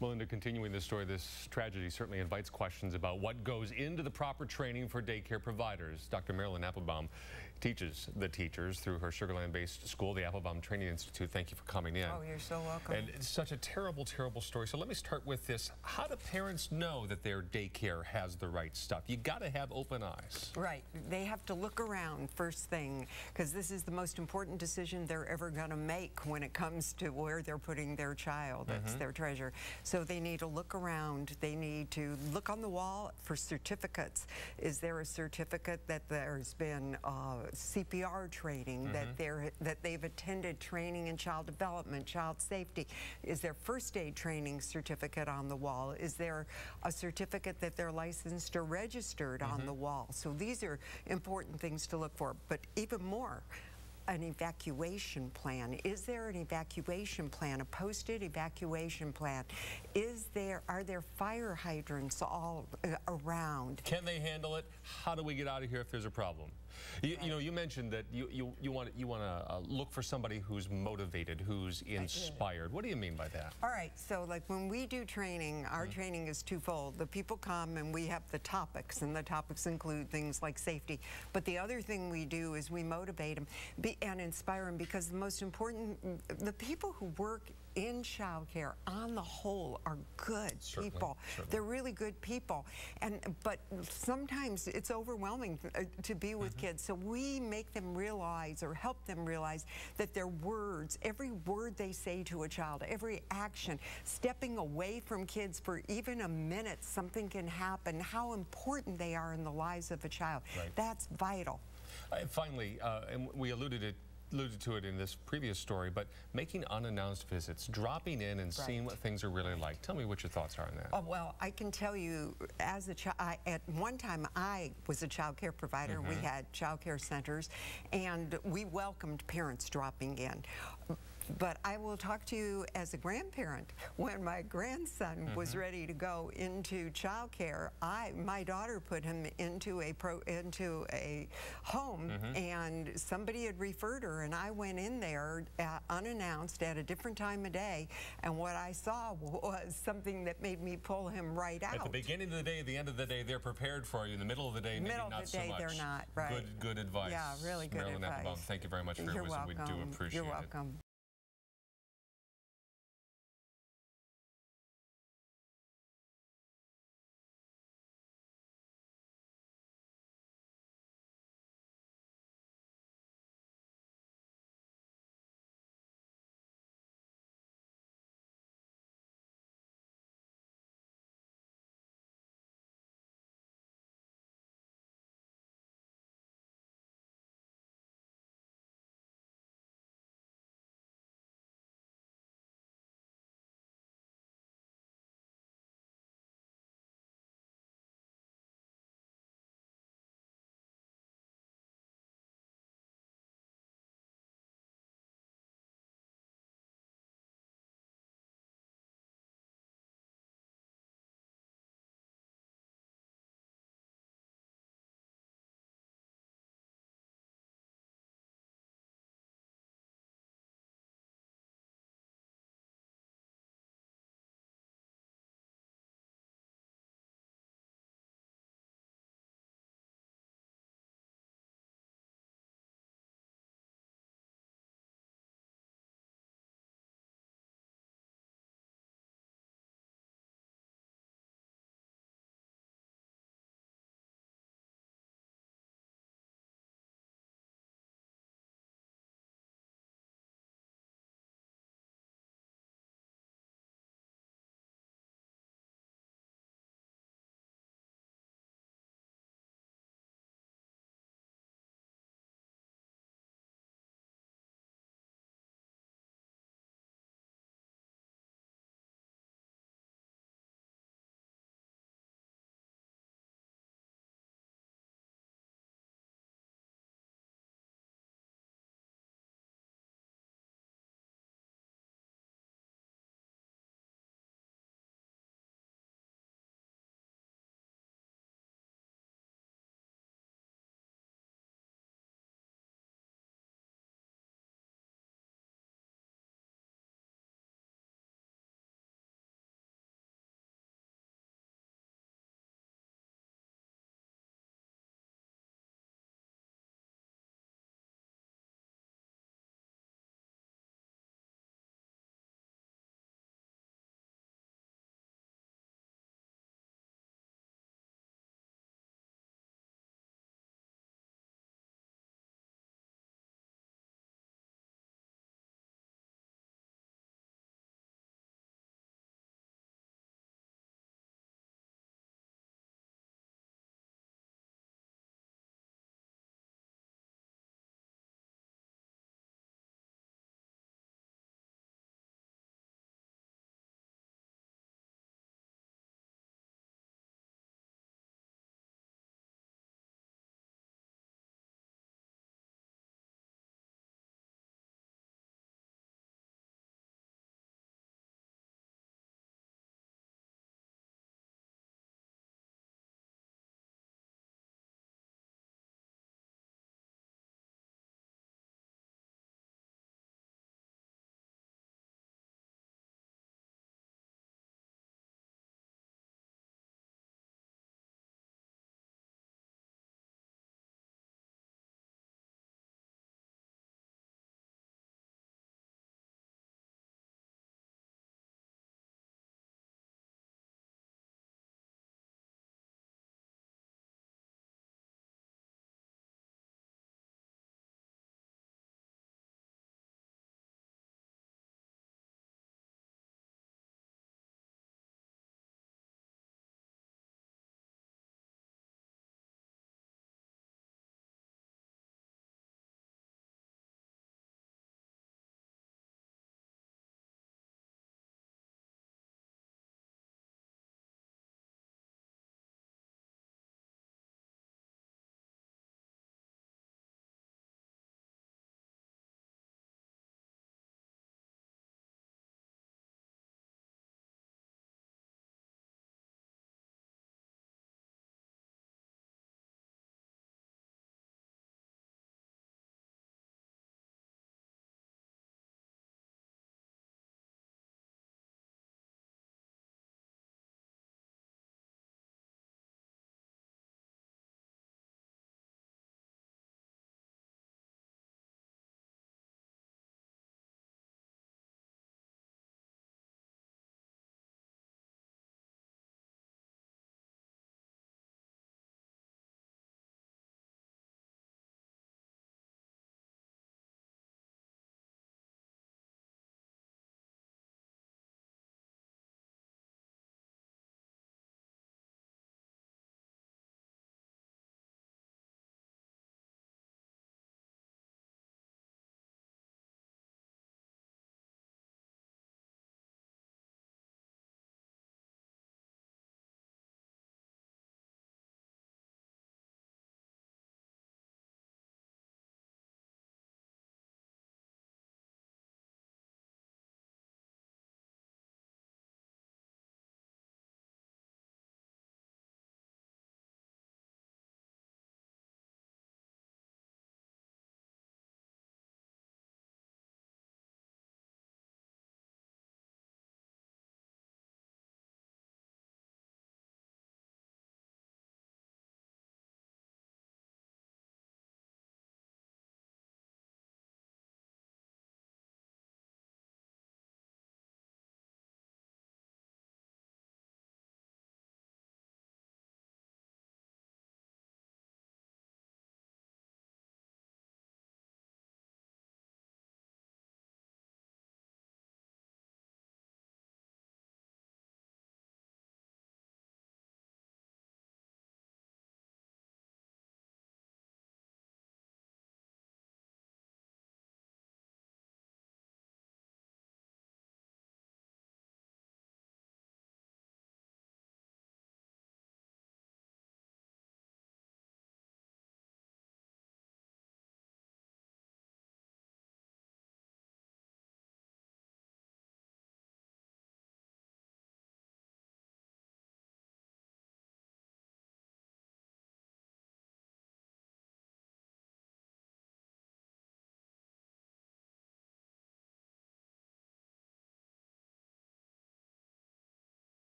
Melinda, continuing this story, this tragedy certainly invites questions about what goes into the proper training for daycare providers. Dr. Maryln Appelbaum teaches the teachers through her Sugar Land-based school, the Appelbaum Training Institute. Thank you for coming in. Oh, you're so welcome. And it's such a terrible, terrible story. So let me start with this. How do parents know that their daycare has the right stuff? You got to have open eyes. Right. They have to look around first thing, because this is the most important decision they're ever going to make when it comes to where they're putting their child. That's their treasure. So they need to look around. They need to look on the wall for certificates. Is there a certificate that there's been CPR training, that they've attended training in child development, child safety? Is there first aid training certificate on the wall? Is there a certificate that they're licensed or registered on the wall? So these are important things to look for. But even more, an evacuation plan. Is there an evacuation plan, a posted evacuation plan? Are there fire hydrants all around? Can they handle it? How do we get out of here if there's a problem? You know, you mentioned that you want to look for somebody who's motivated, who's inspired. What do you mean by that? All right, so like when we do training, our training is twofold. The people come and we have the topics, and the topics include things like safety. But the other thing we do is we motivate them and inspire them, because the most important, the people who work in childcare on the whole are good people. They're really good people, but sometimes it's overwhelming to be with kids. So we make them realize, or help them realize, that their words, every word they say to a child, every action, stepping away from kids for even a minute, something can happen, how important they are in the lives of a child. That's vital. Finally, and we alluded to it in this previous story, but making unannounced visits, dropping in and seeing what things are really like. Tell me what your thoughts are on that. Oh, well, I can tell you, as a child, at one time I was a child care provider. We had child care centers, and we welcomed parents dropping in. But I will talk to you as a grandparent. When my grandson was ready to go into child care, my daughter put him into a home, and somebody had referred her, and I went in there unannounced at a different time of day, and what I saw was something that made me pull him right out. At the beginning of the day, at the end of the day, they're prepared for you. In the middle of the day, maybe not so much. They're not, right. Good advice. Yeah, really good Marylin advice. Appelbaum, thank you very much for your wisdom. We do appreciate it. You're welcome.